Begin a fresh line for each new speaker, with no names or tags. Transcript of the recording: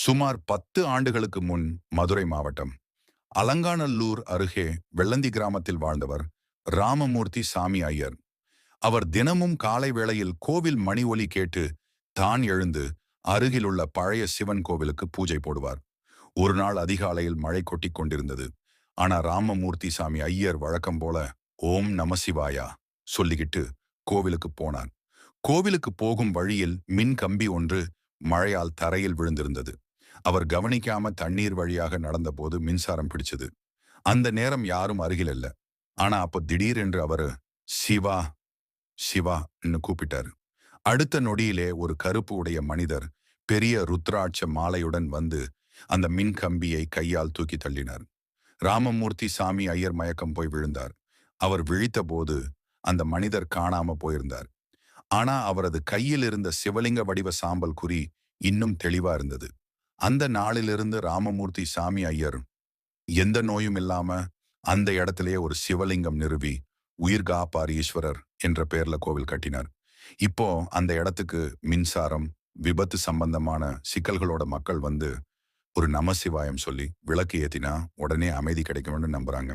சுமார் 10 ஆண்டுகளுக்கு முன் மதுரை மாவட்டம் அலங்காநல்லூர் அருகே வெள்ளந்தி கிராமத்தில் வாழ்ந்தவர் ராமமூர்த்தி சாமி ஐயர். அவர் தினமும் காலை வேளையில் கோவில் மணி ஒலி கேட்டு தான் எழுந்து அருகிலுள்ள பழைய சிவன் கோவிலுக்கு பூஜை போடுவார். ஒரு நாள் அதிகாலையில் மழை கொட்டிக் கொண்டிருந்தது. ஆனா ராமமூர்த்தி சாமி ஐயர் வழக்கம் போல ஓம் நமசிவாயா சொல்லிக்கிட்டு கோவிலுக்கு போனார். கோவிலுக்கு போகும் வழியில் மின் கம்பி ஒன்று மழையால் தரையில் விழுந்திருந்தது. அவர் கவனிக்காம தண்ணீர் வழியாக நடந்தபோது மின்சாரம் பிடிச்சது. அந்த நேரம் யாரும் அருகில் இல்ல. ஆனா அப்போ திடீரென்று அவரு சிவா சிவான்னு கூப்பிட்டாரு. அடுத்த நொடியிலே ஒரு கருப்பு உடைய மனிதர் பெரிய ருத்ராட்ச மாலையுடன் வந்து அந்த மின் கம்பியை கையால் தூக்கி தள்ளினார். ராமமூர்த்தி சாமி ஐயர் மயக்கம் போய் விழுந்தார். அவர் விழித்தபோது அந்த மனிதர் காணாம போயிருந்தார். ஆனா அவரது கையில் இருந்த சிவலிங்க வடிவ சாம்பல் குறி இன்னும் தெளிவா இருந்தது. அந்த நாளிலிருந்து ராமமூர்த்தி சாமி ஐயர் எந்த நோயும் இல்லாம அந்த இடத்திலேயே ஒரு சிவலிங்கம் நிறுவி உயிர் காப்பார் ஈஸ்வரர் என்ற பெயர்ல கோவில் கட்டினார். இப்போ அந்த இடத்துக்கு மின்சாரம், விபத்து சம்பந்தமான சிக்கல்களோட மக்கள் வந்து ஒரு நமசிவாயம் சொல்லி விளக்கு ஏத்தினா உடனே அமைதி கிடைக்கும்னு நம்புறாங்க.